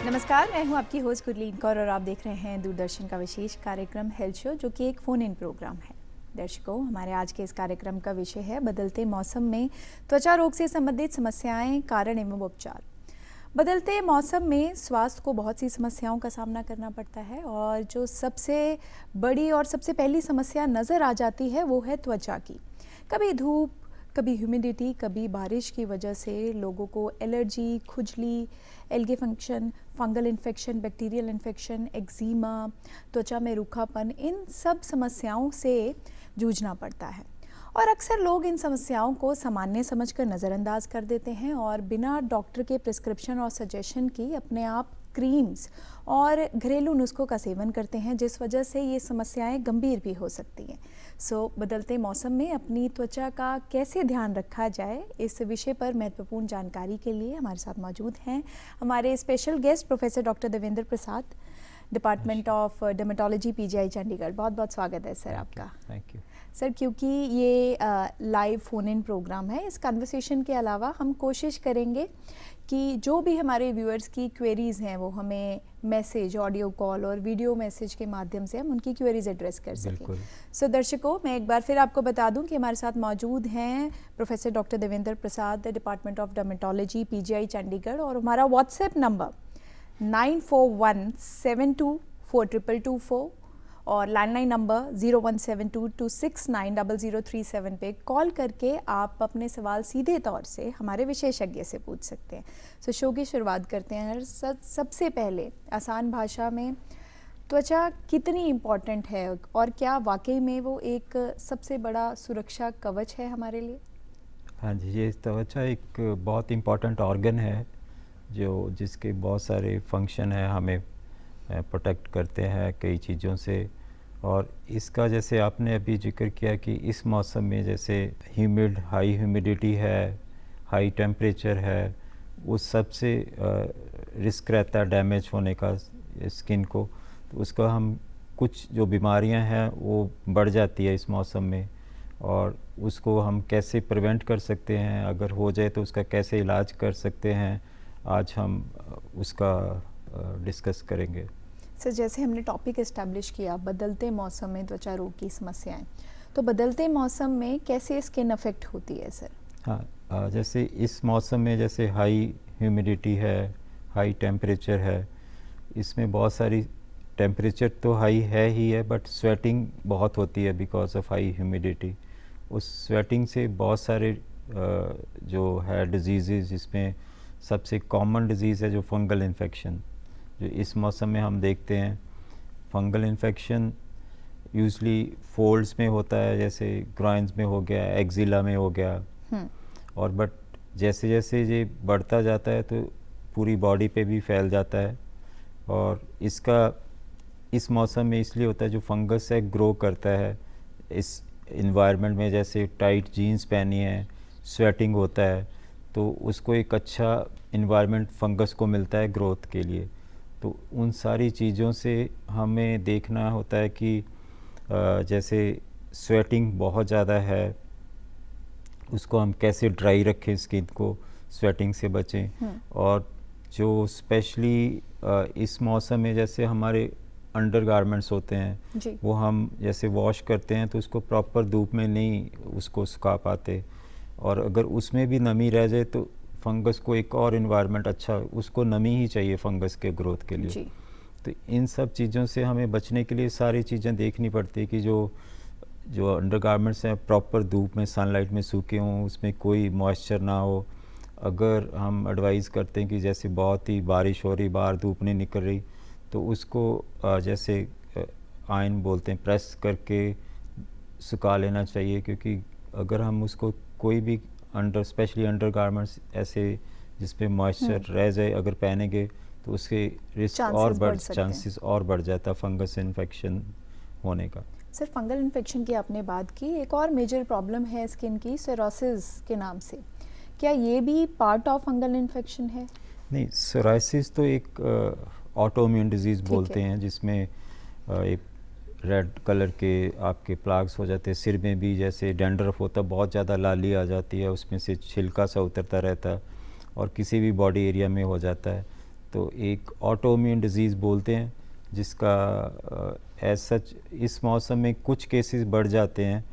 नमस्कार, मैं हूं आपकी होस्ट गुरलीन कौर और आप देख रहे हैं दूरदर्शन का विशेष कार्यक्रम हेल्थ शो, जो कि एक फ़ोन इन प्रोग्राम है। दर्शकों, हमारे आज के इस कार्यक्रम का विषय है बदलते मौसम में त्वचा रोग से संबंधित समस्याएं, कारण एवं उपचार। बदलते मौसम में स्वास्थ्य को बहुत सी समस्याओं का सामना करना पड़ता है और जो सबसे बड़ी और सबसे पहली समस्या नज़र आ जाती है वो है त्वचा की। कभी धूप, कभी ह्यूमिडिटी, कभी बारिश की वजह से लोगों को एलर्जी, खुजली, algae fungal infection, bacterial infection, eczema, त्वचा में रूखापन, इन सब समस्याओं से जूझना पड़ता है। और अक्सर लोग इन समस्याओं को सामान्य समझकर नज़रअंदाज कर देते हैं और बिना डॉक्टर के प्रिस्क्रिप्शन और सजेशन की अपने आप क्रीम्स और घरेलू नुस्खों का सेवन करते हैं, जिस वजह से ये समस्याएं गंभीर भी हो सकती हैं। बदलते मौसम में अपनी त्वचा का कैसे ध्यान रखा जाए, इस विषय पर महत्वपूर्ण जानकारी के लिए हमारे साथ मौजूद हैं हमारे special guest professor doctor Devendra Prasad, department of dermatology, PGI Chandigarh. बहुत बहुत स्वागत है सर आपका। थैंक यू सर, क्योंकि ये लाइव फ़ोन इन प्रोग्राम है, इस कन्वर्सेशन के अलावा हम कोशिश करेंगे कि जो भी हमारे व्यूअर्स की क्वेरीज़ हैं वो हमें मैसेज, ऑडियो कॉल और वीडियो मैसेज के माध्यम से हम उनकी क्वेरीज एड्रेस कर सकें। दर्शकों, मैं एक बार फिर आपको बता दूं कि हमारे साथ मौजूद हैं professor doctor Devendra Prasad, department of dermatology, PGI Chandigarh, और हमारा व्हाट्सएप नंबर 9417242224 और लैंडलाइन नंबर 017226900037 पे कॉल करके आप अपने सवाल सीधे तौर से हमारे विशेषज्ञ से पूछ सकते हैं। शो की शुरुआत करते हैं। सबसे पहले आसान भाषा में, त्वचा कितनी इम्पॉर्टेंट है और क्या वाकई में वो एक सबसे बड़ा सुरक्षा कवच है हमारे लिए? हाँ जी, ये त्वचा एक बहुत इम्पॉर्टेंट ऑर्गन है जिसके बहुत सारे फंक्शन हैं, हमें प्रोटेक्ट करते हैं कई चीज़ों से। और इसका जैसे आपने अभी जिक्र किया कि इस मौसम में जैसे हाई ह्यूमिडिटी है, हाई टेम्परेचर है, उस सब से रिस्क रहता है डैमेज होने का स्किन को। तो उसका हम कुछ जो बीमारियां हैं वो बढ़ जाती है इस मौसम में, और उसको हम कैसे प्रिवेंट कर सकते हैं, अगर हो जाए तो उसका कैसे इलाज कर सकते हैं, आज हम उसका डिस्कस करेंगे। सर, जैसे हमने टॉपिक इस्टेब्लिश किया बदलते मौसम में त्वचा रोग की समस्याएं, तो बदलते मौसम में कैसे स्किन अफेक्ट होती है सर? हाँ, जैसे इस मौसम में जैसे हाई ह्यूमिडिटी है, हाई टेम्परेचर है, इसमें बहुत सारी टेम्परेचर तो हाई है ही है, बट स्वेटिंग बहुत होती है बिकॉज ऑफ हाई ह्यूमिडिटी। उस स्वेटिंग से बहुत सारे जो है डिजीज़, जिसमें सबसे कॉमन डिजीज़ है जो फंगल इन्फेक्शन, जो इस मौसम में हम देखते हैं। फंगल इन्फेक्शन यूजली फोल्ड्स में होता है, जैसे ग्राइन्स में हो गया, एक्जिला में हो गया, और बट जैसे जैसे ये बढ़ता जाता है तो पूरी बॉडी पे भी फैल जाता है। और इसका इस मौसम में इसलिए होता है, जो फंगस है ग्रो करता है इस इन्वायरमेंट में, जैसे टाइट जीन्स पहनी है, स्वेटिंग होता है, तो उसको एक अच्छा इन्वायरमेंट फंगस को मिलता है ग्रोथ के लिए। तो उन सारी चीज़ों से हमें देखना होता है कि जैसे स्वेटिंग बहुत ज़्यादा है, उसको हम कैसे ड्राई रखें, स्किन को स्वेटिंग से बचें। और जो स्पेशली इस मौसम में जैसे हमारे अंडर गारमेंट्स होते हैं, वो हम जैसे वॉश करते हैं तो उसको प्रॉपर धूप में नहीं उसको सुखा पाते, और अगर उसमें भी नमी रह जाए तो फंगस को एक और इन्वायरमेंट अच्छा, उसको नमी ही चाहिए फंगस के ग्रोथ के लिए। तो इन सब चीज़ों से हमें बचने के लिए सारी चीज़ें देखनी पड़ती है कि जो अंडरगारमेंट्स हैं प्रॉपर धूप में, सनलाइट में सूखे हों, उसमें कोई मॉइस्चर ना हो। अगर हम एडवाइस करते हैं कि जैसे बहुत ही बारिश हो रही, बाहर धूप नहीं निकल रही, तो उसको जैसे आयन बोलते हैं, प्रेस करके सुखा लेना चाहिए। क्योंकि अगर हम उसको कोई भी स्पेशली अंडरगारमेंट्स ऐसे जिसपे मॉइस्चर रह जाए अगर पहनेंगे, तो उसके रिस्क चांसेस और बढ़ जाता है फंगस इन्फेक्शन होने का। सर, फंगल इन्फेक्शन की आपने बात की, एक और मेजर प्रॉब्लम है स्किन की, सोरासिस के नाम से। क्या ये भी पार्ट ऑफ फंगल इन्फेक्शन है? नहीं, सोरासिस तो एक ऑटोइम्यून डिजीज़ बोलते हैं, जिसमें एक रेड कलर के आपके प्लाग्स हो जाते हैं सिर में भी, जैसे डैंड्रफ होता है, बहुत ज़्यादा लाली आ जाती है, उसमें से छिलका सा उतरता रहता है, और किसी भी बॉडी एरिया में हो जाता है। तो एक ऑटोइम्यून डिजीज़ बोलते हैं, जिसका एज सच इस मौसम में कुछ केसेस बढ़ जाते हैं,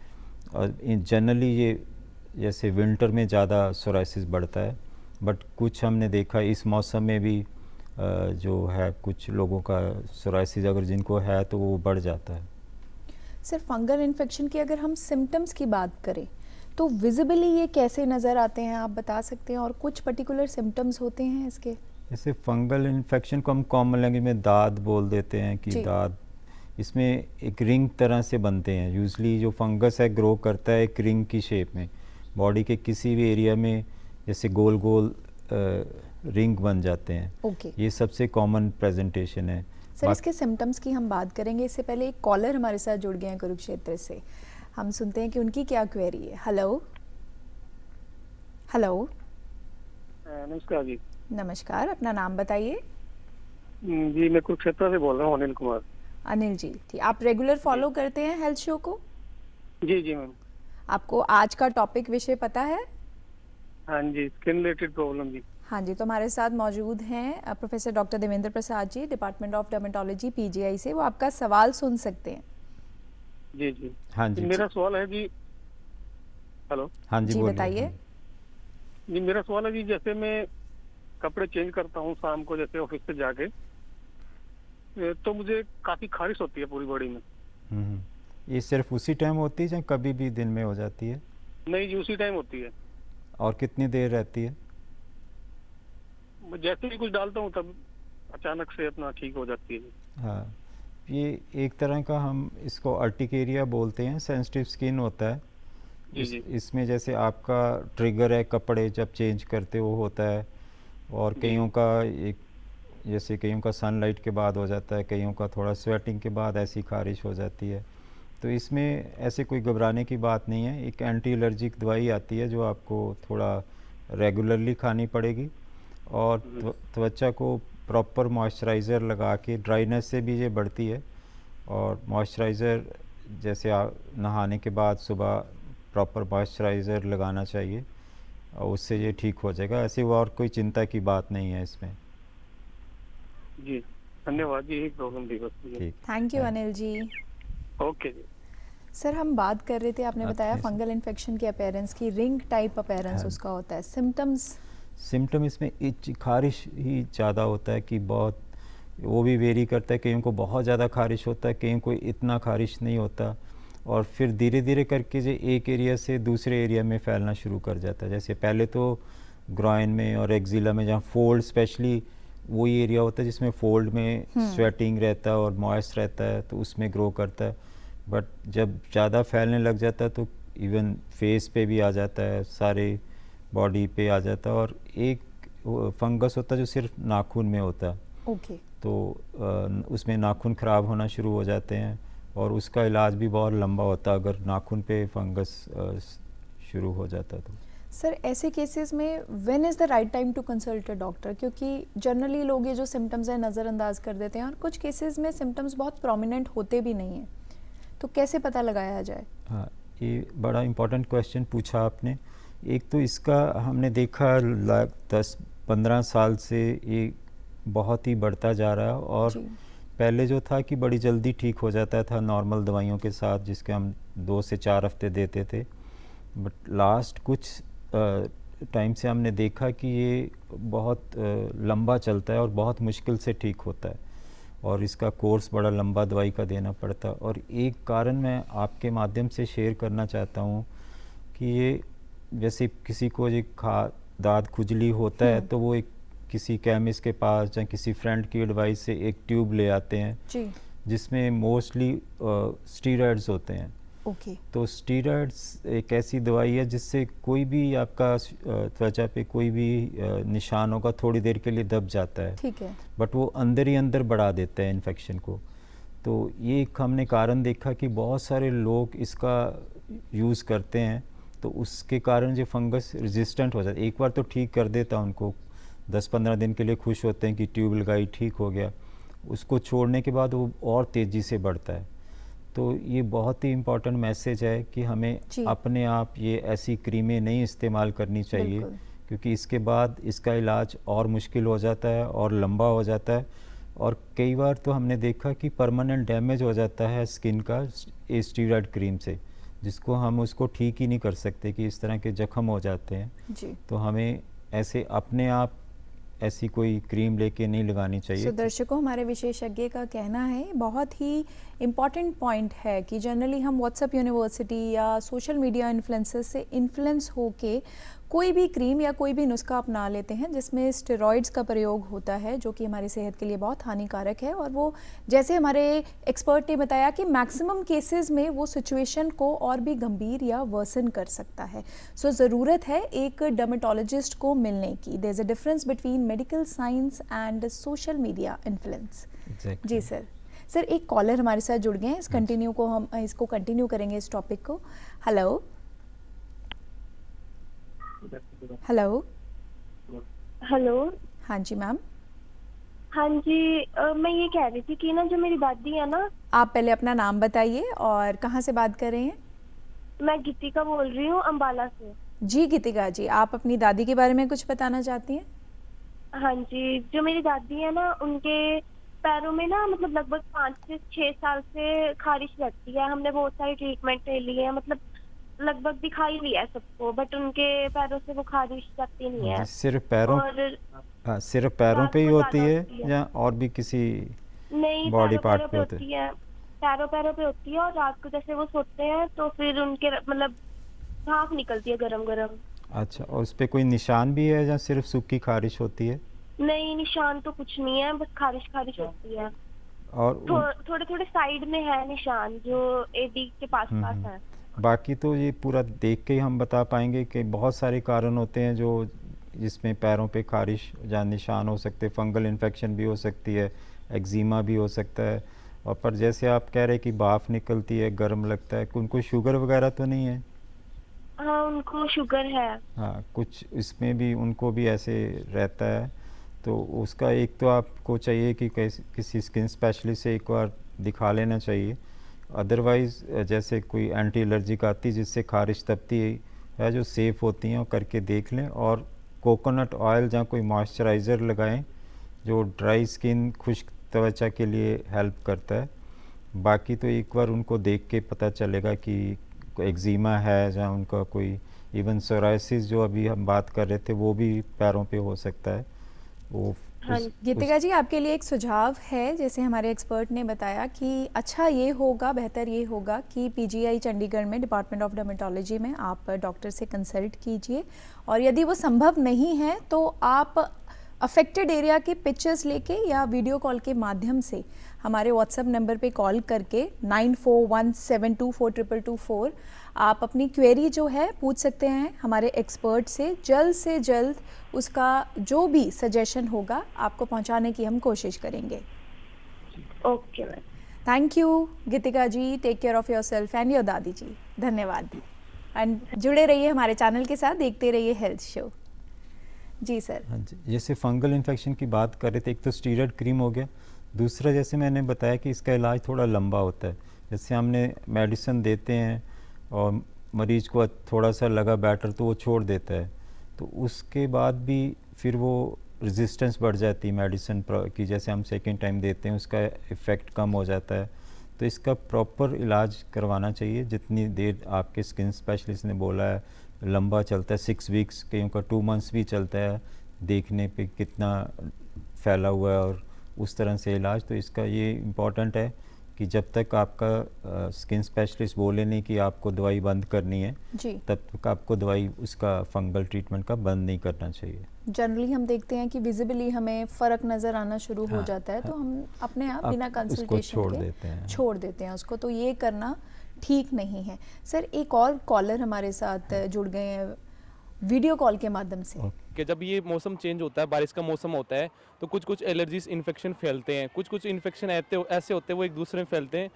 और जनरली ये जैसे विंटर में ज़्यादा सोराइसिस बढ़ता है, बट कुछ हमने देखा इस मौसम में भी जो है कुछ लोगों का सोराइसिस अगर जिनको है तो वो बढ़ जाता है। सर फंगल इन्फेक्शन की अगर हम सिम्टम्स की बात करें तो विजिबली ये कैसे नज़र आते हैं, आप बता सकते हैं, और कुछ पर्टिकुलर सिम्टम्स होते हैं इसके? जैसे फंगल इन्फेक्शन को हम कॉमन लैंग्वेज में दाद बोल देते हैं कि जी। दाद, इसमें एक रिंग तरह से बनते हैं। यूजली जो फंगस है ग्रो करता है एक रिंग की शेप में, बॉडी के किसी भी एरिया में जैसे गोल गोल रिंग बन जाते हैं। ओके। ये सबसे कॉमन प्रेजेंटेशन है। सर इसके सिम्टम्स की हम बात करेंगे, इससे पहले एक कॉलर हमारे साथ जुड़ गए हैं कुरुक्षेत्र से, हम सुनते हैं कि उनकी क्या क्वेरी है। Hello hello. नमस्कार जी। नमस्कार, अपना नाम बताइए। जी मैं कुरुक्षेत्र से बोल रहा हूँ, अनिल कुमार। अनिल जी, ठीक। आप रेगुलर फॉलो करते हैं हेल्थ शो को? जी जी मैम। आपको आज का टॉपिक विषय पता है? हाँ जी, स्किन रिलेटेड प्रॉब्लम जी। हाँ जी, तो हमारे साथ मौजूद हैं professor doctor Devendra Prasad ji, department of dermatology PGI से। वो आपका सवाल सुन सकते हैं। जी जी। हाँ जी। मेरा सवाल है जी। हेलो। हाँ जी, जी बोलिए। बताइए। हाँ जी मेरा सवाल है जी, जैसे मैं कपड़े चेंज करता हूँ शाम को, जैसे ऑफिस से जाके, तो मुझे काफी खारिश होती है पूरी बॉडी में। ये सिर्फ उसी टाइम होती है या कभी भी दिन में हो जाती है? नहीं जी, उसी टाइम होती है। और कितनी देर रहती है? मैं जैसे ही कुछ डालता हूँ तब अचानक से अपना ठीक हो जाती है जी। हाँ, ये एक तरह का हम इसको अर्टिकेरिया बोलते हैं, सेंसिटिव स्किन होता है। जी जी। इसमें जैसे आपका ट्रिगर है कपड़े जब चेंज करते हो होता है, और जी। कईयों का एक जैसे कईयों का सनलाइट के बाद हो जाता है, कईयों का थोड़ा स्वेटिंग के बाद ऐसी खारिश हो जाती है। तो इसमें ऐसे कोई घबराने की बात नहीं है। एक एंटी एलर्जिक दवाई आती है जो आपको थोड़ा रेगुलरली खानी पड़ेगी, और त्वचा को प्रॉपर मॉइस्चराइज़र लगा के, ड्राइनेस से भी ये बढ़ती है, और मॉइस्चराइज़र जैसे नहाने के बाद सुबह प्रॉपर मॉइस्चराइज़र लगाना चाहिए, और उससे ये ठीक हो जाएगा। ऐसे और कोई चिंता की बात नहीं है इसमें। जी धन्यवाद जी, यही प्रॉब्लम थी बस मुझे। ठीक। Thank you Anil ji. Okay जी। सर हम बात कर रहे थे, आपने बताया अच्छा। फंगल इन्फेक्शन की अपीयरेंस की, रिंग टाइप अपीयरेंस हाँ। उसका होता है। सिम्टम्स? सिम्टम इसमें इच खारिश ही ज़्यादा होता है कि बहुत, वो भी वेरी करता है, कईयों को बहुत ज़्यादा खारिश होता है, कईयों को इतना खारिश नहीं होता, और फिर धीरे धीरे करके जो एक एरिया से दूसरे एरिया में फैलना शुरू कर जाता है। जैसे पहले तो ग्रॉइन में और एक्जिला में, जहाँ फोल्ड स्पेशली वही एरिया होता है जिसमें फोल्ड में स्वेटिंग रहता है और मॉइस्ट रहता है, तो उसमें ग्रो करता है। बट जब ज़्यादा फैलने लग जाता है तो इवन फेस पे भी आ जाता है, सारे बॉडी पे आ जाता है, और एक फंगस होता है जो सिर्फ नाखून में होता है। ओके। तो उसमें नाखून ख़राब होना शुरू हो जाते हैं, और उसका इलाज भी बहुत लंबा होता है अगर नाखून पे फंगस शुरू हो जाता है तो। सर ऐसे केसेस में when is the right time to consult a doctor? क्योंकि जनरली लोग ये जो सिम्टम्स हैं नज़रअंदाज कर देते हैं, और कुछ केसेस में सिम्टम्स बहुत प्रोमिनेंट होते भी नहीं हैं, तो कैसे पता लगाया जाए? हाँ, ये बड़ा इम्पोर्टेंट क्वेश्चन पूछा आपने। एक तो इसका हमने देखा 10-15 साल से ये बहुत ही बढ़ता जा रहा है, और जी। पहले जो था कि बड़ी जल्दी ठीक हो जाता था नॉर्मल दवाइयों के साथ, जिसके हम 2 से 4 हफ्ते देते थे। बट लास्ट कुछ टाइम से हमने देखा कि ये बहुत लंबा चलता है और बहुत मुश्किल से ठीक होता है, और इसका कोर्स बड़ा लंबा दवाई का देना पड़ता है। और एक कारण मैं आपके माध्यम से शेयर करना चाहता हूँ कि ये जैसे किसी को ये दाद खुजली होता है तो वो एक किसी केमिस्ट के पास या किसी फ्रेंड की एडवाइस से एक ट्यूब ले आते हैं जी। जिसमें मोस्टली स्टीरॉयड्स होते हैं। ओके। तो स्टीरॉयड्स एक ऐसी दवाई है जिससे कोई भी आपका त्वचा पे कोई भी निशान होगा थोड़ी देर के लिए दब जाता है, ठीक है। बट वो अंदर ही अंदर बढ़ा देता है इन्फेक्शन को। तो ये एक हमने कारण देखा कि बहुत सारे लोग इसका यूज़ करते हैं, तो उसके कारण जो फंगस रेजिस्टेंट हो जाता है। एक बार तो ठीक कर देता उनको, 10-15 दिन के लिए खुश होते हैं कि ट्यूब लगाई ठीक हो गया, उसको छोड़ने के बाद वो और तेज़ी से बढ़ता है। तो ये बहुत ही इम्पॉर्टेंट मैसेज है कि हमें जी। अपने आप ये ऐसी क्रीमें नहीं इस्तेमाल करनी चाहिए, बिल्कुल। क्योंकि इसके बाद इसका इलाज और मुश्किल हो जाता है और लंबा हो जाता है, और कई बार तो हमने देखा कि परमानेंट डैमेज हो जाता है स्किन का स्टीरॉयड क्रीम से, जिसको हम उसको ठीक ही नहीं कर सकते, कि इस तरह के जख्म हो जाते हैं। जी। तो हमें ऐसे अपने आप ऐसी कोई क्रीम लेके नहीं लगानी चाहिए। सो दर्शकों, हमारे विशेषज्ञ का कहना है, बहुत ही इम्पॉर्टेंट पॉइंट है कि जनरली हम व्हाट्सएप यूनिवर्सिटी या सोशल मीडिया इन्फ्लुएंसर्स से इन्फ्लुएंस होके कोई भी क्रीम या कोई भी नुस्खा अपना लेते हैं जिसमें स्टेरॉइड्स का प्रयोग होता है, जो कि हमारी सेहत के लिए बहुत हानिकारक है। और वो, जैसे हमारे एक्सपर्ट ने बताया, कि मैक्सिमम केसेस में वो सिचुएशन को और भी गंभीर या वर्सन कर सकता है। सो ज़रूरत है एक डर्मेटोलॉजिस्ट को मिलने की। There is a difference between medical science and social media influence. जी सर। सर, एक कॉलर हमारे साथ जुड़ गए हैं, हम इसको कंटिन्यू करेंगे, इस टॉपिक को। Hello hello. हेलो। हाँ जी मैम। हाँ जी, मैं ये कह रही थी कि ना, जो मेरी दादी है ना। आप पहले अपना नाम बताइए और कहाँ से बात कर रहे हैं? मैं गीतिका बोल रही हूँ, अम्बाला से। जी गीतिका जी, आप अपनी दादी के बारे में कुछ बताना चाहती हैं? हाँ जी, जो मेरी दादी है ना, उनके पैरों में ना, मतलब लगभग 5 से 6 साल से खारिश रहती है। हमने बहुत सारी ट्रीटमेंट ले ली है, मतलब लगभग दिखाई लिया है सबको, बट उनके पैरों से वो खारिश जाती नहीं है। सिर्फ पैरों और सिर्फ पैरों रात पे ही को होती ज़्यादा है होती है। या और भी किसी नहीं, बॉडी पैरों पार्ट पैरों पे पे होते होती है। पैरों पैरों पे होती है, और रात को जैसे वो सोते हैं तो फिर उनके मतलब भाप निकलती है गरम गरम। अच्छा, और उस पे कोई निशान भी है या सिर्फ सूखी खारिश होती है? नहीं, निशान तो कुछ नहीं है, बस खारिश खारिश होती है। और थोड़े थोड़े साइड में है निशान, जो एडी के पास पास है। बाकी तो ये पूरा देख के ही हम बता पाएंगे कि बहुत सारे कारण होते हैं जो जिसमें पैरों पे खारिश या निशान हो सकते हैं। फंगल इन्फेक्शन भी हो सकती है, एक्जिमा भी हो सकता है, और पर जैसे आप कह रहे हैं कि भाप निकलती है, गर्म लगता है, उनको शुगर वगैरह तो नहीं है? हाँ, उनको शुगर है। हाँ, कुछ इसमें भी उनको भी ऐसे रहता है। तो उसका एक तो आपको चाहिए कि किसी स्किन स्पेशलिस्ट से एक बार दिखा लेना चाहिए। अदरवाइज़ जैसे कोई एंटी एलर्जिक आती है जिससे खारिश तपती है, जो सेफ़ होती हैं, वो करके देख लें। और कोकोनट ऑयल या कोई मॉइस्चराइज़र लगाएं जो ड्राई स्किन, खुश्क त्वचा के लिए हेल्प करता है। बाकी तो एक बार उनको देख के पता चलेगा कि एक्जिमा है या उनका कोई इवन सोराइसिस जो अभी हम बात कर रहे थे वो भी पैरों पे हो सकता है। वो हाँ गीतिका जी, आपके लिए एक सुझाव है, जैसे हमारे एक्सपर्ट ने बताया, कि अच्छा ये होगा, बेहतर ये होगा कि पीजीआई चंडीगढ़ में डिपार्टमेंट ऑफ डर्मेटोलॉजी में आप डॉक्टर से कंसल्ट कीजिए, और यदि वो संभव नहीं है तो आप अफेक्टेड एरिया के पिक्चर्स लेके या वीडियो कॉल के माध्यम से हमारे व्हाट्सएप नंबर पे कॉल करके 9417242224 आप अपनी क्वेरी जो है पूछ सकते हैं हमारे एक्सपर्ट से जल्द उसका जो भी सजेशन होगा आपको पहुंचाने की हम कोशिश करेंगे। Okay ma'am. Thank you Geetika ji, take care of your self and your दादी जी। धन्यवाद। एंड जुड़े रहिए हमारे चैनल के साथ, देखते रहिए हेल्थ शो। जी सर। हाँ जी, जैसे फंगल इन्फेक्शन की बात कर रहे थे, एक तो स्टीरॉयड क्रीम हो गया, दूसरा जैसे मैंने बताया कि इसका इलाज थोड़ा लंबा होता है। जैसे हमने मेडिसिन देते हैं और मरीज को थोड़ा सा लगा बेटर तो वो छोड़ देता है, तो उसके बाद भी फिर वो रेजिस्टेंस बढ़ जाती है मेडिसिन की। जैसे हम सेकेंड टाइम देते हैं उसका इफ़ेक्ट कम हो जाता है। तो इसका प्रॉपर इलाज करवाना चाहिए। जितनी देर आपके स्किन स्पेशलिस्ट ने बोला है, लंबा चलता है, 6 वीक्स, कईयों का 2 मंथ्स भी चलता है, देखने पे कितना फैला हुआ है और उस तरह से इलाज। तो इसका ये इम्पॉर्टेंट है कि जब तक आपका स्किन स्पेशलिस्ट बोले नहीं कि आपको दवाई बंद करनी है जी, तब तक आपको दवाई उसका फंगल ट्रीटमेंट का बंद नहीं करना चाहिए। जनरली हम देखते हैं कि विजिबली हमें फ़र्क नज़र आना शुरू हो हाँ, जाता है, तो हम अपने आप आप बिना उसको कंसल्टेशन छोड़ के देते हैं। छोड़ देते हैं उसको, तो ये करना ठीक नहीं है। सर, एक और कॉलर हमारे साथ जुड़ गए हैं वीडियो कॉल के माध्यम से। कि जब ये मौसम चेंज होता है, बारिश का मौसम होता है, तो कुछ कुछ एलर्जीज इन्फेक्शन फैलते हैं। कुछ कुछ इन्फेक्शन ऐसे होते हैं वो एक दूसरे में फैलते हैं,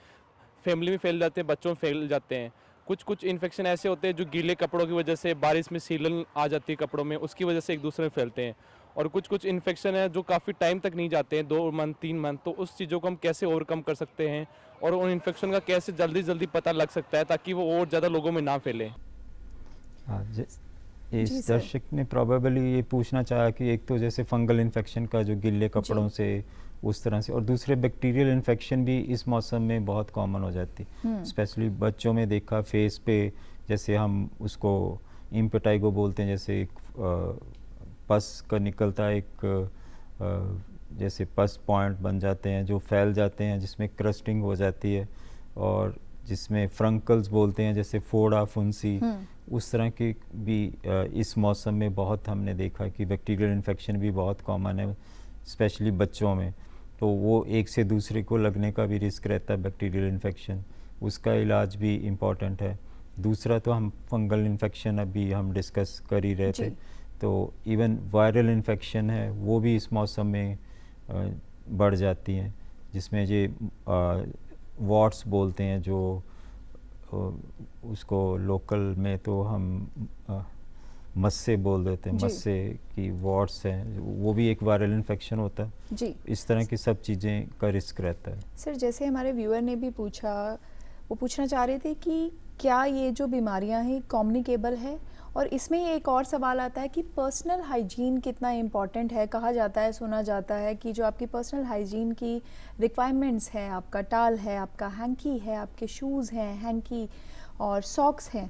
फैमिली में फैल जाते हैं, बच्चों में फैल जाते हैं। कुछ कुछ इन्फेक्शन ऐसे होते हैं जो गीले कपड़ों की वजह से, बारिश में सीलन आ जाती है कपड़ों में, उसकी वजह से एक दूसरे में फैलते हैं। और कुछ कुछ इन्फेक्शन है जो काफ़ी टाइम तक नहीं जाते हैं, 2 मंथ 3 मंथ। तो उस चीज़ों को हम कैसे ओवरकम कर सकते हैं और उन इन्फेक्शन का कैसे जल्दी जल्दी पता लग सकता है ताकि वो और ज़्यादा लोगों में ना फैले। हाँ, इस जी सर। दर्शक ने प्रोबेबली ये पूछना चाहा कि एक तो जैसे फंगल इन्फेक्शन का जो गिल्ले कपड़ों से उस तरह से, और दूसरे बैक्टीरियल इन्फेक्शन भी इस मौसम में बहुत कॉमन हो जाती, स्पेशली बच्चों में देखा फेस पे, जैसे हम उसको इम्पेटाइगो बोलते हैं, जैसे एक पस का निकलता है, एक जैसे पस पॉइंट बन जाते हैं जो फैल जाते हैं, जिसमें क्रस्टिंग हो जाती है, और जिसमें फ्रंकल्स बोलते हैं, जैसे फोड़ा फुंसी, उस तरह की भी इस मौसम में बहुत हमने देखा कि बैक्टीरियल इन्फेक्शन भी बहुत कॉमन है, स्पेशली बच्चों में। तो वो एक से दूसरे को लगने का भी रिस्क रहता है बैक्टीरियल इन्फेक्शन, उसका इलाज भी इम्पॉर्टेंट है। दूसरा तो हम फंगल इन्फेक्शन अभी हम डिस्कस कर ही रहे थे, तो इवन वायरल इन्फेक्शन है वो भी इस मौसम में बढ़ जाती हैं, जिसमें ये वॉट्स बोलते हैं, जो उसको लोकल में तो हम मस्से बोल देते हैं, मस्से की वॉट्स हैं, वो भी एक वायरल इन्फेक्शन होता है जी। इस तरह की सब चीज़ें का रिस्क रहता है। सर जैसे हमारे व्यूअर ने भी पूछा, वो पूछना चाह रहे थे कि क्या ये जो बीमारियां हैं कम्युनिकेबल है, और इसमें एक और सवाल आता है कि पर्सनल हाइजीन कितना इम्पॉर्टेंट है। कहा जाता है, सुना जाता है कि जो आपकी पर्सनल हाइजीन की रिक्वायरमेंट्स हैं, आपका टाल है, आपका हैंकी है, आपके शूज़ हैं, हैंकी और सॉक्स हैं,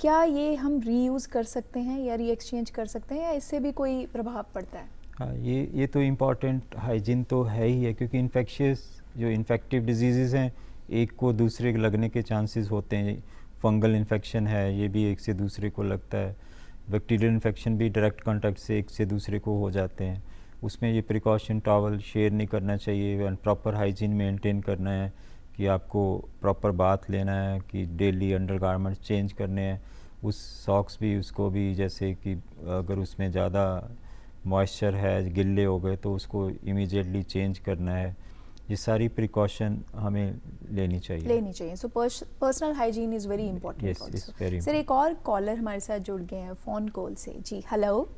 क्या ये हम रीयूज़ कर सकते हैं या री एक्सचेंज कर सकते हैं, या इससे भी कोई प्रभाव पड़ता है? हाँ, ये तो इम्पॉर्टेंट हाइजीन तो है ही है, क्योंकि इन्फेक्शियस जो इन्फेक्टिव डिजीज़ हैं एक को दूसरे के लगने के चांसेस होते हैं। फंगल इन्फेक्शन है, ये भी एक से दूसरे को लगता है। बैक्टीरियल इन्फेक्शन भी डायरेक्ट कांटेक्ट से एक से दूसरे को हो जाते हैं। उसमें ये प्रिकॉशन टॉवल शेयर नहीं करना चाहिए, एंड प्रॉपर हाइजीन मेंटेन करना है, कि आपको प्रॉपर बाथ लेना है, कि डेली अंडरगारमेंट्स चेंज करने हैं। उस सॉक्स भी उसको भी, जैसे कि अगर उसमें ज़्यादा मॉइस्चर है, गिल्ले हो गए, तो उसको इमीडिएटली चेंज करना है। ये सारी प्रिकॉशन हमें लेनी चाहिए। So personal hygiene is very important also. Sir एक और कॉलर हमारे साथ जुड़ गए हैं फ़ोन कॉल से। जी हेलो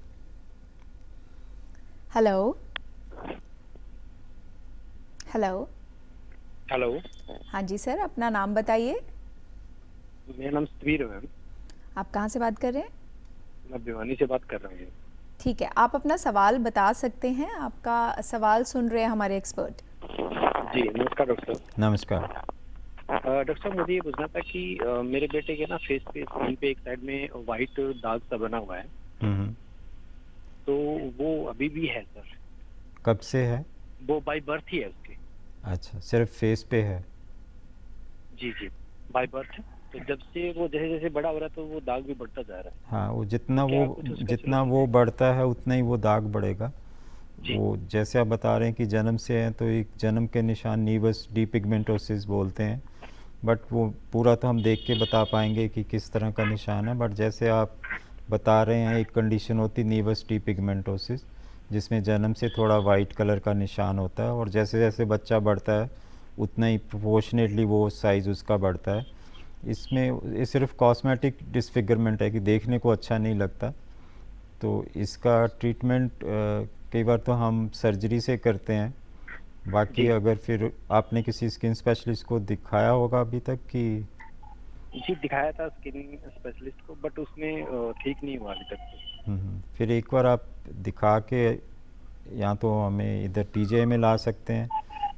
हेलो हेलो हेलो। हाँ जी सर, अपना नाम बताइए। मेरा नाम सतवीर है मैम। आप कहाँ से बात कर रहे हैं? मैं भिवानी से बात कर रहा हूँ। ठीक है, आप अपना सवाल बता सकते हैं। आपका सवाल सुन रहे हैं हमारे एक्सपर्ट। जी नमस्कार डॉक्टर साहब। नमस्कार। डॉक्टर साहब, मुझे ये पूछना था कि मेरे बेटे के ना फेस पे, स्किन पे एक साइड में वाइट दाग सा बना हुआ है, तो वो अभी भी है सर? कब से है? वो बाय बर्थ ही है उसके। अच्छा, सिर्फ फेस पे है? जी जी, बाय बर्थ है। तो जब से वो जैसे जैसे बड़ा हो रहा है तो वो दाग भी बढ़ता जा रहा है। हाँ, वो क्या जितना वो बढ़ता है उतना ही वो दाग बढ़ेगा। वो जैसे आप बता रहे हैं कि जन्म से हैं, तो एक जन्म के निशान नीवस डीपिगमेंटोसिस बोलते हैं, बट वो पूरा तो हम देख के बता पाएंगे कि किस तरह का निशान है। बट जैसे आप बता रहे हैं, एक कंडीशन होती है नीवस डीपिगमेंटोसिस, जिसमें जन्म से थोड़ा वाइट कलर का निशान होता है, और जैसे जैसे बच्चा बढ़ता है उतना ही प्रोपोर्शनेटली वो साइज़ उसका बढ़ता है। इसमें ये सिर्फ कॉस्मेटिक डिसफिगरमेंट है कि देखने को अच्छा नहीं लगता। तो इसका ट्रीटमेंट कई बार तो हम सर्जरी से करते हैं। बाकी अगर फिर आपने किसी स्किन स्पेशलिस्ट को दिखाया होगा अभी तक कि? जी दिखाया था स्किन स्पेशलिस्ट को, बट उसमें ठीक नहीं हुआ अभी तक। फिर एक बार आप दिखा के, या तो हमें इधर टीजे में ला सकते हैं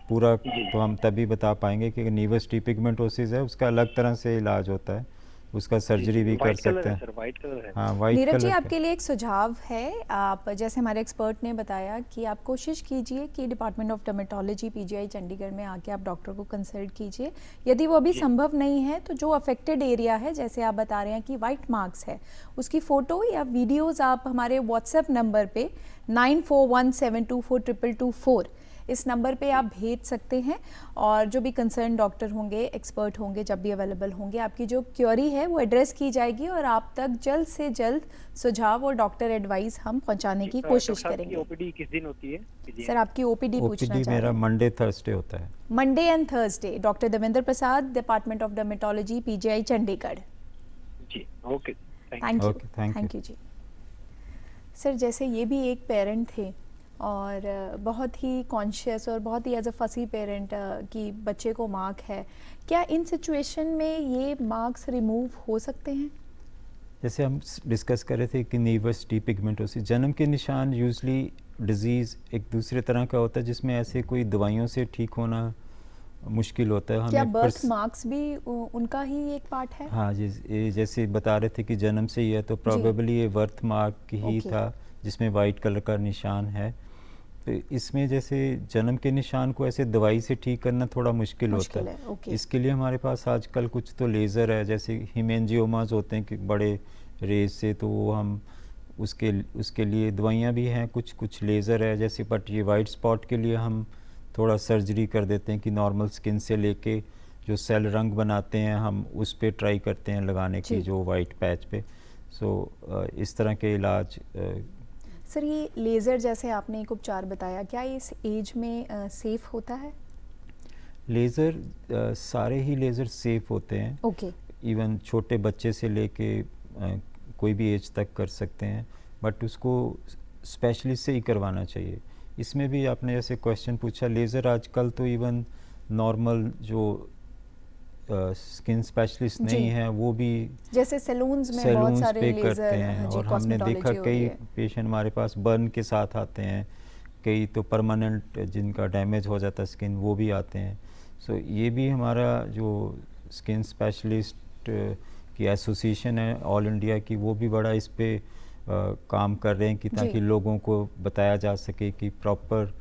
पूरा, तो हम तभी बता पाएंगे कि नीवस डीपिगमेंटोसिस है, उसका अलग तरह से इलाज होता है, उसका सर्जरी भी कर सकते हैं। सर वाइट कलर है। हाँ, वाइट नीरज कलर जी, का। आपके लिए एक सुझाव है। आप जैसे हमारे एक्सपर्ट ने बताया कि आप कोशिश कीजिए कि department of dermatology PGI Chandigarh में आके आप डॉक्टर को कंसल्ट कीजिए। यदि वो अभी संभव नहीं है, तो जो अफेक्टेड एरिया है, जैसे आप बता रहे हैं कि वाइट मार्क्स है, उसकी फ़ोटो या वीडियोज़ आप हमारे व्हाट्सएप नंबर पे 9417242224 इस नंबर पे आप भेज सकते हैं, और जो भी कंसर्न डॉक्टर होंगे, एक्सपर्ट होंगे, जब भी अवेलेबल होंगे, आपकी जो क्वेरी है वो एड्रेस की जाएगी, और आप तक जल्द से जल्द सुझाव और डॉक्टर एडवाइस हम पहुंचाने की कोशिश करेंगे। ओपीडी किस दिन होती है? सर आपकी ओपीडी पूछना चाह रहे मेरा हैं। मंडे थर्सडे होता है। Monday and Thursday. Doctor Devendra Prasad, department of dermatology, PGI Chandigarh. जी ओके, थैंक यू जी। सर जैसे ये भी एक पेरेंट थे, और बहुत ही कॉन्शियस और बहुत ही एज अ फसी पेरेंट कि बच्चे को मार्क है, क्या इन सिचुएशन में ये मार्क्स रिमूव हो सकते हैं? जैसे हम डिस्कस कर रहे थे कि नेवस टी पिगमेंटोसिस, जन्म के निशान यूजली डिजीज़ एक दूसरे तरह का होता है जिसमें ऐसे कोई दवाइयों से ठीक होना मुश्किल होता है क्या हमें। बर्थ मार्क्स भी उनका ही एक पार्ट है? हाँ जी, ये जैसे बता रहे थे कि जन्म से ही है, तो प्रोबेबली ये बर्थ मार्क ही ओके। था जिसमें वाइट कलर का निशान है। तो इसमें जैसे जन्म के निशान को ऐसे दवाई से ठीक करना थोड़ा मुश्किल होता मुश्किल है। है, ओके। इसके लिए हमारे पास आजकल कुछ तो लेज़र है, जैसे हीमेंजियोमास होते हैं कि बड़े रेज से, तो वो हम उसके लिए दवाइयाँ भी हैं, कुछ लेज़र है जैसे। बट ये वाइट स्पॉट के लिए हम थोड़ा सर्जरी कर देते हैं कि नॉर्मल स्किन से लेके जो सेल रंग बनाते हैं हम उस पे ट्राई करते हैं लगाने की, जी। जो वाइट पैच पे। सो इस तरह के इलाज सर, ये लेज़र जैसे आपने एक उपचार बताया, क्या इस एज में सेफ होता है? लेज़र सारे ही लेज़र सेफ़ होते हैं। ओके। इवन छोटे बच्चे से लेके कोई भी एज तक कर सकते हैं, बट उसको स्पेशलिस्ट से ही करवाना चाहिए। इसमें भी आपने जैसे क्वेश्चन पूछा, लेज़र आजकल तो इवन नॉर्मल जो स्किन स्पेशलिस्ट नहीं है वो भी जैसे सैलून्स में बहुत सैलून्स सारे पे लेज़र, करते हैं। हाँ जी, और हमने देखा कॉस्मेटोलॉजी हो रही कई है। पेशेंट हमारे पास बर्न के साथ आते हैं, कई तो परमानेंट जिनका डैमेज हो जाता है स्किन, वो भी आते हैं। सो ये भी हमारा जो स्किन स्पेशलिस्ट की एसोसिएशन है ऑल इंडिया की, वो भी बड़ा इस पे काम कर रहे हैं कि ताकि लोगों को बताया जा सके कि प्रॉपर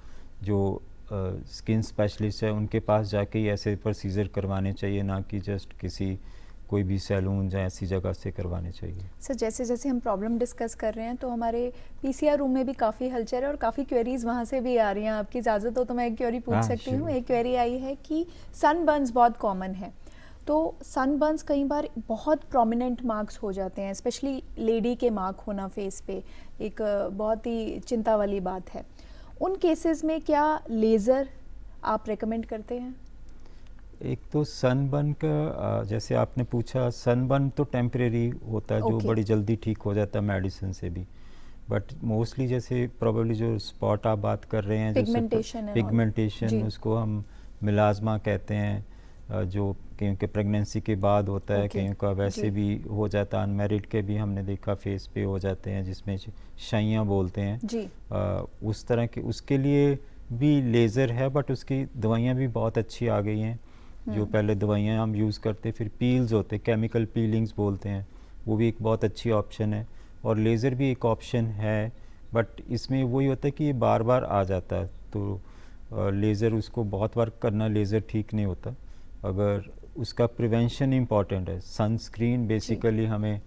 जो स्किन स्पेशलिस्ट है उनके पास जाके ही ऐसे प्रोसीजर करवाने चाहिए, ना कि जस्ट किसी कोई भी सैलून या ऐसी जगह से करवाने चाहिए। सर, जैसे जैसे हम प्रॉब्लम डिस्कस कर रहे हैं तो हमारे पीसीआर रूम में भी काफ़ी हलचल है और काफ़ी क्वेरीज वहाँ से भी आ रही हैं। आपकी इजाज़त हो तो मैं एक क्वेरी पूछ सकती हूँ? एक क्वेरी आई है कि सनबर्न्स बहुत कॉमन है, तो सनबर्न्स कई बार बहुत प्रोमिनेंट मार्क्स हो जाते हैं, स्पेशली लेडी के मार्क होना फेस पे एक बहुत ही चिंता वाली बात है। उन केसेस में क्या लेज़र आप रेकमेंड करते हैं? एक तो सनबर्न का जैसे आपने पूछा, सनबर्न तो टेम्परेरी होता है, जो बड़ी जल्दी ठीक हो जाता है मेडिसिन से भी। बट मोस्टली जैसे प्रोबेबली जो स्पॉट आप बात कर रहे हैं, पिगमेंटेशन उसको हम मिलाजमा कहते हैं, जो कईयों के प्रेगनेंसी के बाद होता है, कईयों का वैसे भी हो जाता है, अनमेरिड के भी हमने देखा फेस पे हो जाते हैं जिसमें शाइयाँ बोलते हैं जी। उस तरह के, उसके लिए भी लेज़र है, बट उसकी दवाइयाँ भी बहुत अच्छी आ गई हैं। जो पहले दवाइयाँ हम यूज़ करते, फिर पील्स होते, केमिकल पीलिंग्स बोलते हैं, वो भी एक बहुत अच्छी ऑप्शन है। और लेज़र भी एक ऑप्शन है, बट इसमें वही होता है कि ये बार बार आ जाता है, तो लेज़र उसको बहुत बार करना लेज़र ठीक नहीं होता। अगर उसका प्रिवेंशन इम्पॉर्टेंट है, सनस्क्रीन बेसिकली हमें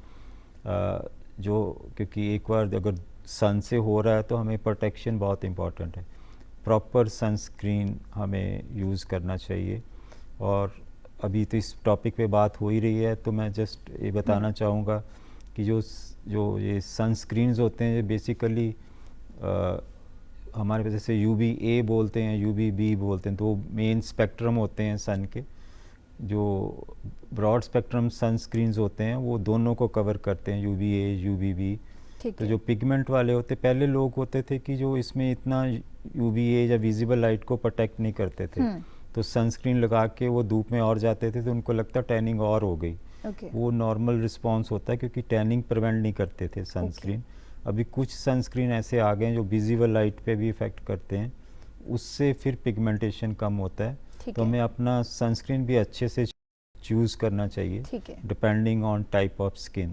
जो, क्योंकि एक बार अगर सन से हो रहा है तो हमें प्रोटेक्शन बहुत इम्पॉर्टेंट है, प्रॉपर सनस्क्रीन हमें यूज़ करना चाहिए। और अभी तो इस टॉपिक पे बात हो ही रही है, तो मैं जस्ट ये बताना चाहूँगा कि जो ये सनस्क्रीन्स होते हैं, ये बेसिकली हमारे पास जैसे UVA बोलते हैं, UVB बोलते हैं, तो वो मेन स्पेक्ट्रम होते हैं सन के। जो ब्रॉड स्पेक्ट्रम सनस्क्रीन्स होते हैं वो दोनों को कवर करते हैं, UVA UVB। तो जो पिगमेंट वाले होते, पहले लोग होते थे कि जो इसमें इतना UVA या विजिबल लाइट को प्रोटेक्ट नहीं करते थे, तो सनस्क्रीन लगा के वो धूप में और जाते थे तो उनको लगता टैनिंग और हो गई। वो नॉर्मल रिस्पॉन्स होता है, क्योंकि टैनिंग प्रिवेंट नहीं करते थे सनस्क्रीन। अभी कुछ सनस्क्रीन ऐसे आ गए हैं जो विजिबल लाइट पे भी इफ़ेक्ट करते हैं, उससे फिर पिगमेंटेशन कम होता है। तो हमें अपना सनस्क्रीन भी अच्छे से चूज़ करना चाहिए, depending on type of skin.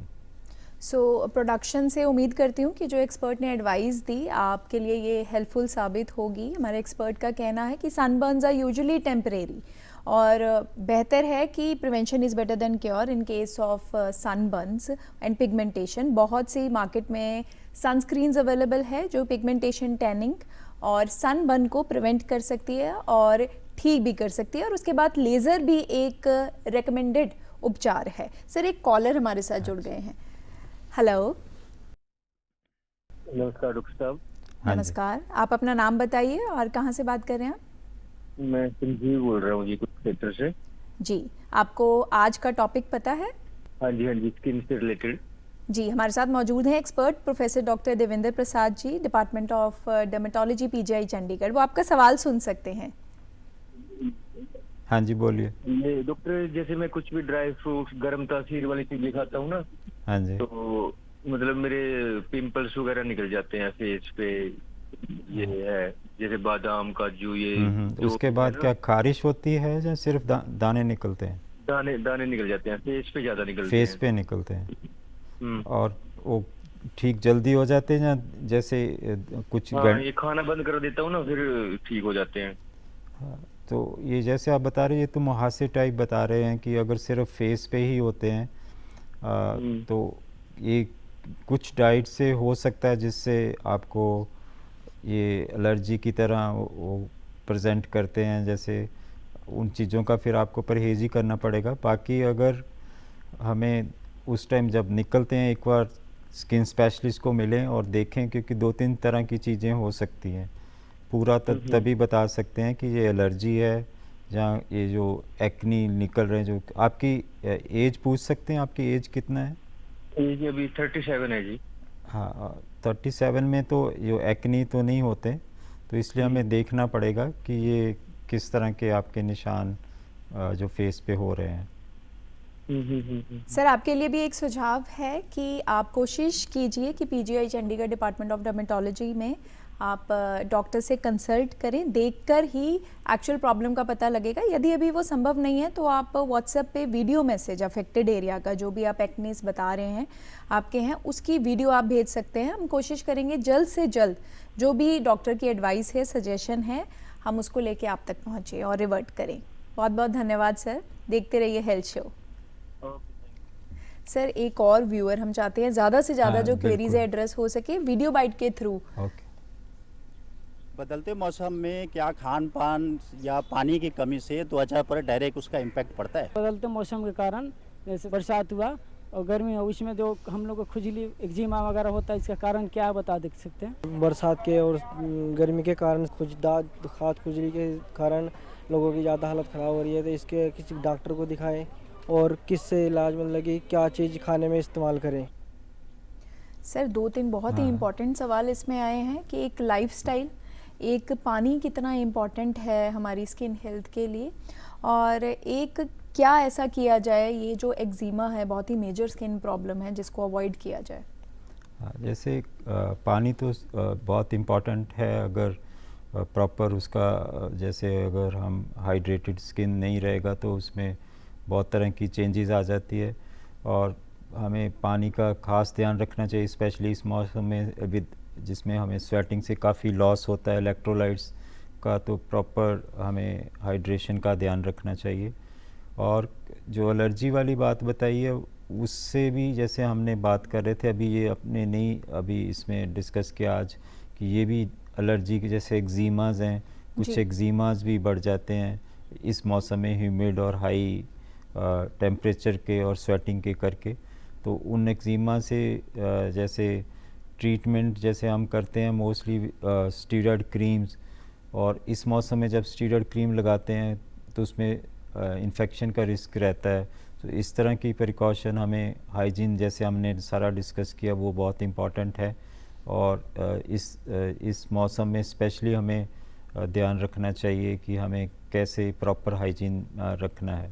So production से उम्मीद करती हूँ कि जो एक्सपर्ट ने एडवाइस दी आपके लिए ये हेल्पफुल साबित होगी। हमारे एक्सपर्ट का कहना है कि सनबर्न्स आर यूजुअली टेम्परेरी और बेहतर है कि prevention is better than cure in case of sunburns and pigmentation. बहुत सी मार्केट में सनस्क्रीन्स अवेलेबल है जो पिगमेंटेशन, टैनिंग और सनबर्न को प्रिवेंट कर सकती है और ठीक भी कर सकती है, और उसके बाद लेज़र भी एक रेकमेंडेड उपचार है। सर, एक कॉलर हमारे साथ जुड़ गए हैं। हेलो, नमस्कार डॉक्टर साहब। नमस्कार, आप अपना नाम बताइए और कहाँ से बात कर रहे हैं आप? मैं संजीव बोल रहा हूँ जी, कुछ सेक्टर से। जी, आपको आज का टॉपिक पता है? हाँ जी, स्किन से रिलेटेड। जी, हमारे साथ मौजूद हैं expert professor doctor Devendra Prasad ji, department of dermatology, PGI Chandigarh. वो आपका सवाल सुन सकते हैं। हाँ जी, बोलिए। ये डॉक्टर, जैसे मैं कुछ भी ड्राई फ्रूट्स, गर्म तासीर वाली चीजें खाता हूँ ना, हाँ जी। तो मतलब मेरे पिंपल्स वगैरह निकल जाते हैं फेस पे, ये है जैसे बादाम काजू, ये जो उसके है बाद ना, क्या खारिश होती है या सिर्फ दाने निकलते हैं? दाने दाने निकल जाते हैं, फेस पे ज्यादा निकलते फेस हैं। पे निकलते हैं। हम्म। और वो ठीक जल्दी हो जाते हैं या जैसे कुछ हाँ, ये खाना बंद कर देता हूँ ना फिर ठीक हो जाते हैं। हाँ, तो ये जैसे आप बता रहे हैं, ये तो मुहासे टाइप बता रहे हैं कि अगर सिर्फ फेस पे ही होते हैं, हम्म। तो ये कुछ डाइट से हो सकता है जिससे आपको ये एलर्जी की तरह वो प्रेजेंट करते हैं, जैसे उन चीज़ों का फिर आपको परहेज़ ही करना पड़ेगा। बाकी अगर हमें उस टाइम जब निकलते हैं एक बार स्किन स्पेशलिस्ट को मिलें और देखें, क्योंकि 2-3 तरह की चीज़ें हो सकती हैं। पूरा तभी बता सकते हैं कि ये एलर्जी है या ये जो एक्नी निकल रहे हैं। जो आपकी एज पूछ सकते हैं, आपकी एज कितना है? एज अभी 37 है जी। हाँ, 37 में तो जो एक्नी तो नहीं होते, तो इसलिए हमें देखना पड़ेगा कि ये किस तरह के आपके निशान जो फेस पे हो रहे हैं। सर आपके लिए भी एक सुझाव है कि आप कोशिश कीजिए कि PGI Chandigarh department of dermatology में आप डॉक्टर से कंसल्ट करें, देखकर ही एक्चुअल प्रॉब्लम का पता लगेगा। यदि अभी वो संभव नहीं है तो आप व्हाट्सएप पे वीडियो मैसेज अफेक्टेड एरिया का, जो भी आप एक्नीस बता रहे हैं आपके हैं, उसकी वीडियो आप भेज सकते हैं। हम कोशिश करेंगे जल्द से जल्द जो भी डॉक्टर की एडवाइस है, सजेशन है, हम उसको लेके आप तक पहुँचे और रिवर्ट करें। बहुत बहुत धन्यवाद सर, देखते रहिए हेल्थ शो। सर एक और व्यूअर हम चाहते हैं ज़्यादा से ज़्यादा हाँ, जो क्वेरीज बिल्कुल। है एड्रेस हो सके वीडियो बाइट के थ्रू। ओके। बदलते मौसम में क्या खान पान या पानी की कमी से त्वचा पर डायरेक्ट उसका इम्पैक्ट पड़ता है? बदलते मौसम के कारण जैसे बरसात हुआ और गर्मी हो, उसमें जो हम लोग को खुजली एक्जिमा वगैरह होता है, इसका कारण क्या है बता देख सकते हैं? बरसात के और गर्मी के कारण खाद खुजली के कारण लोगों की ज़्यादा हालत ख़राब हो रही है, तो इसके किसी डॉक्टर को दिखाएं और किससे इलाज मतलब कि क्या चीज़ खाने में इस्तेमाल करें। सर 2-3 बहुत ही हाँ। इम्पोर्टेंट सवाल इसमें आए हैं कि एक लाइफस्टाइल, एक पानी कितना इम्पोर्टेंट है हमारी स्किन हेल्थ के लिए, और एक क्या ऐसा किया जाए, ये जो एक्जिमा है बहुत ही मेजर स्किन प्रॉब्लम है, जिसको अवॉइड किया जाए। हाँ, जैसे पानी तो बहुत इम्पॉर्टेंट है। अगर प्रॉपर उसका जैसे अगर हम हाइड्रेटेड स्किन नहीं रहेगा तो उसमें बहुत तरह की चेंजेस आ जाती है, और हमें पानी का ख़ास ध्यान रखना चाहिए, स्पेशली इस मौसम में अभी जिसमें हमें स्वेटिंग से काफ़ी लॉस होता है इलेक्ट्रोलाइट्स का। तो प्रॉपर हमें हाइड्रेशन का ध्यान रखना चाहिए। और जो एलर्जी वाली बात बताई है उससे भी जैसे हमने बात कर रहे थे अभी, ये अपने नहीं अभी इसमें डिस्कस किया आज कि ये भी एलर्जी के जैसे एक्जीमाज हैं, कुछ जी। एक्जीमाज भी बढ़ जाते हैं इस मौसम में ह्यूमिड और हाई टेम्परेचर के और स्वेटिंग के करके। तो उन एक्जीमा से जैसे ट्रीटमेंट जैसे हम करते हैं मोस्टली स्टीरॉयड क्रीम्स, और इस मौसम में जब स्टीरॉयड क्रीम लगाते हैं तो उसमें इन्फेक्शन का रिस्क रहता है। तो इस तरह की प्रिकॉशन हमें, हाइजीन जैसे हमने सारा डिस्कस किया, वो बहुत इम्पॉर्टेंट है। और इस मौसम में स्पेशली हमें ध्यान रखना चाहिए कि हमें कैसे प्रॉपर हाइजीन रखना है।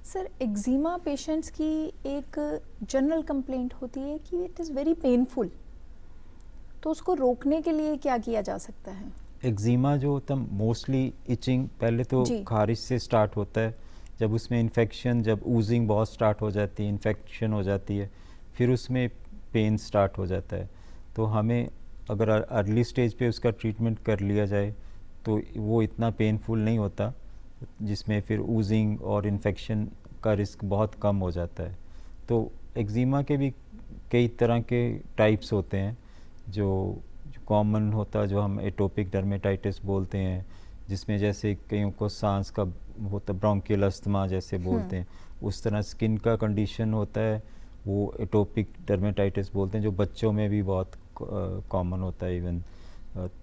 सर एक्जिमा पेशेंट्स की एक जनरल कंप्लेंट होती है कि इट इज़ वेरी पेनफुल, तो उसको रोकने के लिए क्या किया जा सकता है? एक्जीमा जो होता है मोस्टली इचिंग, पहले तो जी। खारिश से स्टार्ट होता है, जब उसमें इन्फेक्शन, जब ऊजिंग बहुत स्टार्ट हो जाती है, इन्फेक्शन हो जाती है, फिर उसमें पेन स्टार्ट हो जाता है। तो हमें अगर अर्ली स्टेज पे उसका ट्रीटमेंट कर लिया जाए तो वो इतना पेनफुल नहीं होता, जिसमें फिर ऊजिंग और इन्फेक्शन का रिस्क बहुत कम हो जाता है। तो एक्जीमा के भी कई तरह के टाइप्स होते हैं। जो कॉमन होता, जो हम एटोपिक डर्मेटाइटिस बोलते हैं, जिसमें जैसे कईयों को सांस का होता, ब्रोंकियल अस्थमा जैसे बोलते हैं, उस तरह स्किन का कंडीशन होता है, वो एटोपिक डर्मेटाइटिस बोलते हैं, जो बच्चों में भी बहुत कॉमन होता है इवन।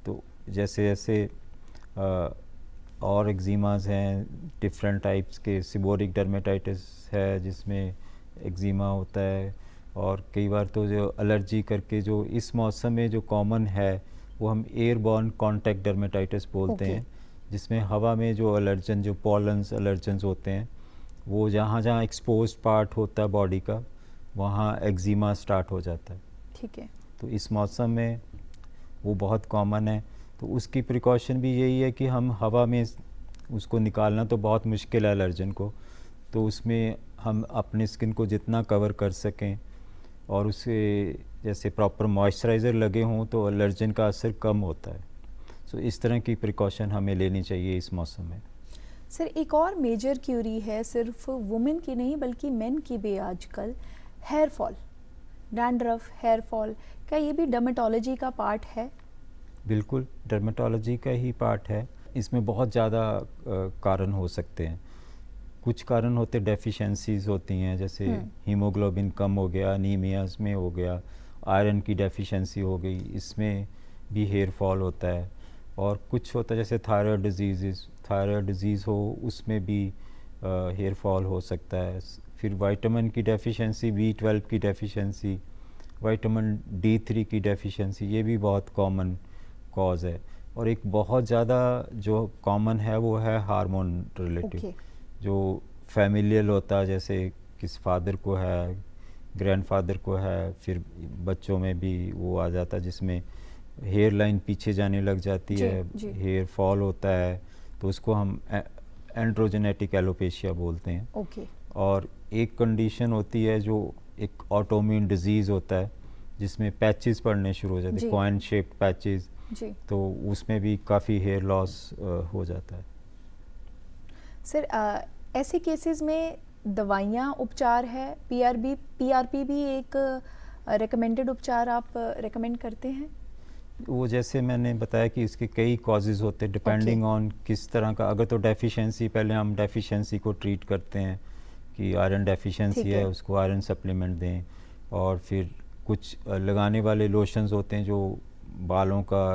तो जैसे जैसे और एक्जीमाज हैं डिफरेंट टाइप्स के, सिबोरिक डर्मेटाइटिस है जिसमें एक्जीमा होता है, और कई बार तो जो एलर्जी करके जो इस मौसम में जो कॉमन है वो हम एयरबॉर्न कॉन्टैक्ट डर्मेटाइटिस बोलते हैं, जिसमें हवा में जो एलर्जन, जो पॉलन्स एलर्जन्स होते हैं, वो जहाँ जहाँ एक्सपोज्ड पार्ट होता है बॉडी का, वहाँ एक्जिमा स्टार्ट हो जाता है। ठीक है। तो इस मौसम में वो बहुत कॉमन है। तो उसकी प्रिकॉशन भी यही है कि हम हवा में उसको निकालना तो बहुत मुश्किल है एलर्जन को, तो उसमें हम अपने स्किन को जितना कवर कर सकें और उसे जैसे प्रॉपर मॉइस्चराइज़र लगे हों तो एलर्जन का असर कम होता है। सो इस तरह की प्रिकॉशन हमें लेनी चाहिए इस मौसम में। सर एक और मेजर क्यूरी है, सिर्फ वुमेन की नहीं बल्कि मेन की भी आजकल, hair fall, dandruff, hair fall, क्या ये भी डर्मेटोलॉजी का पार्ट है? बिल्कुल, डर्मेटोलॉजी का ही पार्ट है। इसमें बहुत ज़्यादा कारण हो सकते हैं। कुछ कारण होते डेफिशिएंसीज होती हैं, जैसे हीमोग्लोबिन कम हो गया, एनीमियाज में हो गया, आयरन की डेफिशिएंसी हो गई, इसमें भी हेयर फॉल होता है। और कुछ होता है जैसे थायराइड डिजीज़ हो, उसमें भी हेयर फॉल हो सकता है। फिर विटामिन की डेफिशिएंसी, B12 की डेफिशिएंसी, विटामिन D3 की डेफिशिएंसी, ये भी बहुत कॉमन कॉज है। और एक बहुत ज़्यादा जो कॉमन है वो है हार्मोन रिलेटेड, जो फैमिलियल होता है, जैसे किस फादर को है, ग्रैंडफादर को है, फिर बच्चों में भी वो आ जाता है जिसमें हेयर लाइन पीछे जाने लग जाती है, हेयर फॉल होता है, तो उसको हम एंड्रोजेनेटिक एलोपेशिया बोलते हैं। और एक कंडीशन होती है जो एक ऑटोइम्यून डिजीज़ होता है जिसमें पैचेस पड़ने शुरू हो जाते हैं, कॉइन शेप्ड पैचेस, तो उसमें भी काफ़ी हेयर लॉस हो जाता है। सर ऐसे केसेस में दवाइयाँ उपचार है, पीआरपी भी एक रिकमेंडेड उपचार आप रिकमेंड करते हैं? वो जैसे मैंने बताया कि इसके कई कॉजेज़ होते हैं डिपेंडिंग ऑन किस तरह का। अगर तो डेफिशिएंसी, पहले हम डेफिशिएंसी को ट्रीट करते हैं कि आयरन डेफिशिएंसी है, उसको आयरन सप्लीमेंट दें। और फिर कुछ लगाने वाले लोशंस होते हैं जो बालों का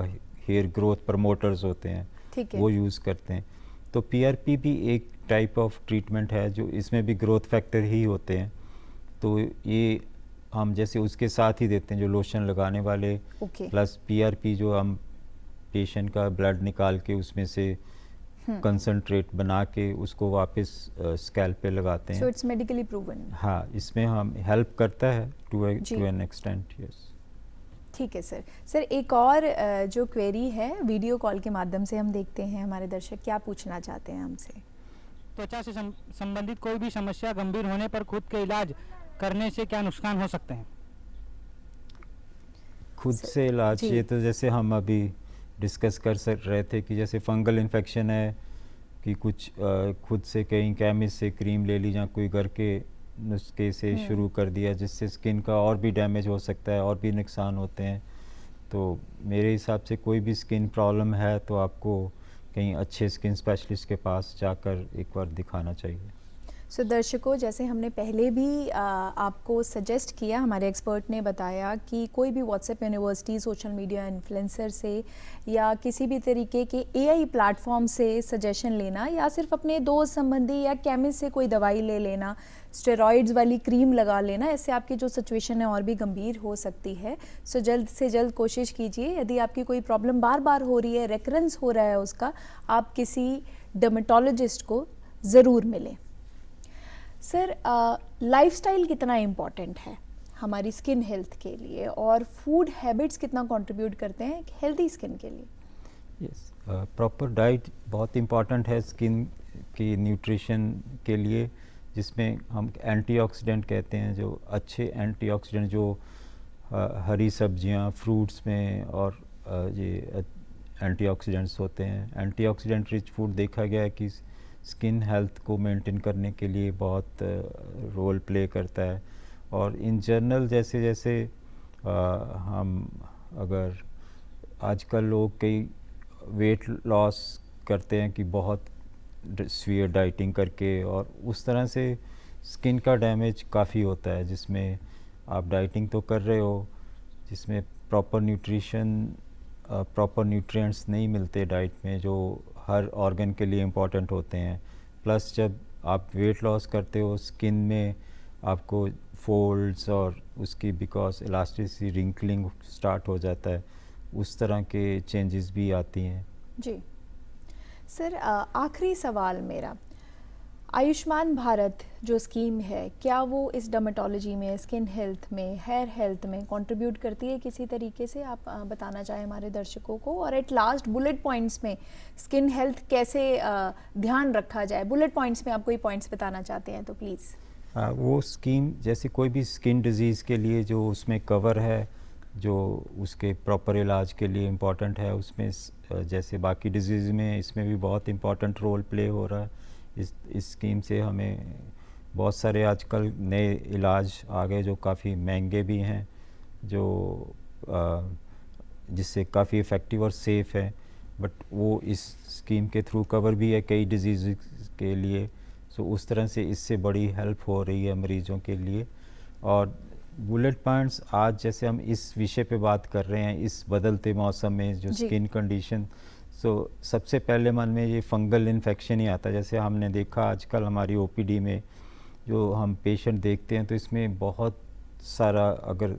हेयर ग्रोथ प्रमोटर्स होते हैं, वो यूज़ करते हैं। तो पीआरपी भी एक टाइप ऑफ ट्रीटमेंट है जो इसमें भी ग्रोथ फैक्टर ही होते हैं, तो ये हम जैसे उसके साथ ही देते हैं जो लोशन लगाने वाले, प्लस पीआरपी जो हम पेशेंट का ब्लड निकाल के उसमें से कंसंट्रेट बना के उसको वापस स्कैल्प पे लगाते हैं। So it's medically proven. हाँ, इसमें हम हेल्प करता है टू एन एक्सटेंट। यस, ठीक है सर एक और जो क्वेरी है वीडियो कॉल के माध्यम से हम देखते हैं, हमारे दर्शक क्या पूछना चाहते हैं हमसे। त्वचा से संबंधित कोई भी समस्या गंभीर होने पर खुद के इलाज करने से क्या नुकसान हो सकते हैं? खुद से इलाज, ये तो जैसे हम अभी डिस्कस कर रहे थे कि जैसे फंगल इन्फेक्शन है कि कुछ खुद से कहीं केमिस्ट से क्रीम ले ली या कोई घर के नुस्खे से शुरू कर दिया, जिससे स्किन का और भी डैमेज हो सकता है, और भी नुकसान होते हैं। तो मेरे हिसाब से कोई भी स्किन प्रॉब्लम है तो आपको कहीं अच्छे स्किन स्पेशलिस्ट के पास जाकर एक बार दिखाना चाहिए। सो दर्शकों, जैसे हमने पहले भी आपको सजेस्ट किया, हमारे एक्सपर्ट ने बताया कि कोई भी WhatsApp university, social media influencer से या किसी भी तरीके के एआई प्लेटफॉर्म से सजेशन लेना, या सिर्फ अपने दोस्त संबंधी या केमिस्ट से कोई दवाई ले लेना, स्टेरॉइड्स वाली क्रीम लगा लेना, इससे आपकी जो सिचुएशन है और भी गंभीर हो सकती है। सो जल्द से जल्द कोशिश कीजिए, यदि आपकी कोई प्रॉब्लम बार बार हो रही है, रेकरेंस हो रहा है उसका, आप किसी डर्मेटोलॉजिस्ट को ज़रूर मिलें। सर लाइफस्टाइल कितना इम्पॉर्टेंट है हमारी स्किन हेल्थ के लिए, और फूड हैबिट्स कितना कंट्रीब्यूट करते हैं हेल्दी स्किन के लिए? यस, प्रॉपर डाइट बहुत इम्पॉर्टेंट है स्किन की न्यूट्रिशन के लिए, जिसमें हम एंटीऑक्सीडेंट कहते हैं, जो अच्छे एंटीऑक्सीडेंट जो हरी सब्जियां, फ्रूट्स में और ये एंटीऑक्सीडेंट्स होते हैं। एंटीऑक्सीडेंट रिच फूड देखा गया है कि स्किन हेल्थ को मेंटेन करने के लिए बहुत रोल प्ले करता है। और इन जनरल जैसे जैसे हम अगर आजकल लोग कई वेट लॉस करते हैं कि बहुत सीवियर डाइटिंग करके, और उस तरह से स्किन का डैमेज काफ़ी होता है, जिसमें आप डाइटिंग तो कर रहे हो, जिसमें प्रॉपर न्यूट्रिशन, प्रॉपर न्यूट्रिएंट्स नहीं मिलते डाइट में जो हर ऑर्गन के लिए इम्पॉर्टेंट होते हैं। प्लस जब आप वेट लॉस करते हो, स्किन में आपको फोल्ड्स और उसकी बिकॉज इलास्टिसिटी, रिंकलिंग स्टार्ट हो जाता है, उस तरह के चेंजेस भी आती हैं। जी सर, आखिरी सवाल मेरा, आयुष्मान भारत जो स्कीम है, क्या वो इस डर्मेटोलॉजी में, स्किन हेल्थ में, हेयर हेल्थ में कंट्रीब्यूट करती है किसी तरीके से? आप बताना चाहें हमारे दर्शकों को, और एट लास्ट बुलेट पॉइंट्स में स्किन हेल्थ कैसे ध्यान रखा जाए, बुलेट पॉइंट्स में आप कोई पॉइंट्स बताना चाहते हैं तो प्लीज़। वो स्कीम जैसे कोई भी स्किन डिजीज़ के लिए जो उसमें कवर है, जो उसके प्रॉपर इलाज के लिए इम्पॉर्टेंट है, उसमें जैसे बाकी डिजीज़ में इसमें भी बहुत इम्पॉर्टेंट रोल प्ले हो रहा है। इस स्कीम से हमें बहुत सारे आजकल नए इलाज आ गए जो काफ़ी महंगे भी हैं, जो जिससे काफ़ी इफ़ेक्टिव और सेफ़ है, बट वो इस स्कीम के थ्रू कवर भी है कई डिजीज़ के लिए। सो उस तरह से इससे बड़ी हेल्प हो रही है मरीज़ों के लिए। और बुलेट पॉइंट्स, आज जैसे हम इस विषय पे बात कर रहे हैं, इस बदलते मौसम में जो स्किन कंडीशन, सो सबसे पहले मन में ये फंगल इन्फेक्शन ही आता है। जैसे हमने देखा आजकल हमारी ओपीडी में जो हम पेशेंट देखते हैं, तो इसमें बहुत सारा अगर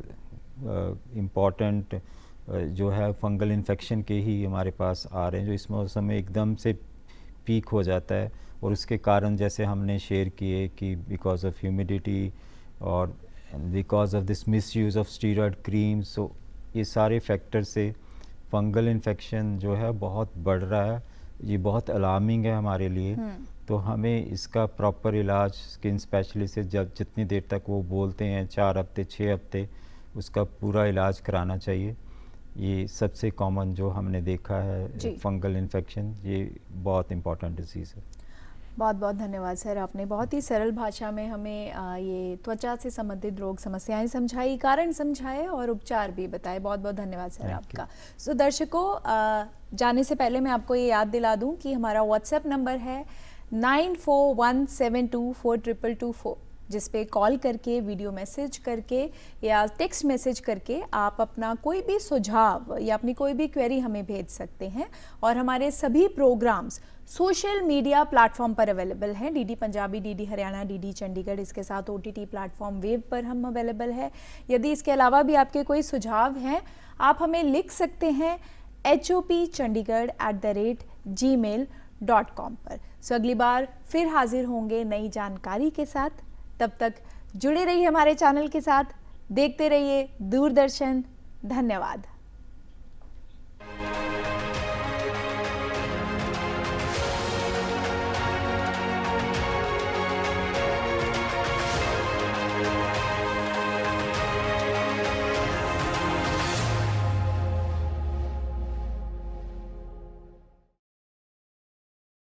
इम्पॉर्टेंट जो है फंगल इन्फेक्शन के ही हमारे पास आ रहे हैं, जो इस मौसम में एकदम से पीक हो जाता है। और उसके कारण जैसे हमने शेयर किए कि बिकॉज ऑफ ह्यूमिडिटी और because of this misuse of steroid cream, so ये सारे फैक्टर से फंगल इन्फेक्शन जो है बहुत बढ़ रहा है। ये बहुत अलार्मिंग है हमारे लिए। तो हमें इसका प्रॉपर इलाज स्किन स्पेशलिस्ट से जब जितनी देर तक वो बोलते हैं 4 हफ्ते 6 हफ्ते, उसका पूरा इलाज कराना चाहिए। ये सबसे कॉमन जो हमने देखा है फंगल इन्फेक्शन, ये बहुत इम्पॉर्टेंट डिजीज़ है। बहुत बहुत धन्यवाद सर, आपने बहुत ही सरल भाषा में हमें ये त्वचा से संबंधित रोग समस्याएं समझाई, कारण समझाए और उपचार भी बताए। बहुत बहुत धन्यवाद सर आपका। सो दर्शकों, जाने से पहले मैं आपको ये याद दिला दूं कि हमारा व्हाट्सएप नंबर है 9417242224, जिस पे कॉल करके, वीडियो मैसेज करके या टेक्स्ट मैसेज करके आप अपना कोई भी सुझाव या अपनी कोई भी क्वेरी हमें भेज सकते हैं। और हमारे सभी प्रोग्राम्स सोशल मीडिया प्लेटफॉर्म पर अवेलेबल हैं, DD Punjabi, DD Haryana, DD Chandigarh, इसके साथ ओटीटी प्लेटफॉर्म वेव पर हम अवेलेबल है। यदि इसके अलावा भी आपके कोई सुझाव हैं, आप हमें लिख सकते हैं hopchandigarh@gmail.com पर। सो अगली बार फिर हाजिर होंगे नई जानकारी के साथ। तब तक जुड़े रहिए हमारे चैनल के साथ, देखते रहिए दूरदर्शन। धन्यवाद।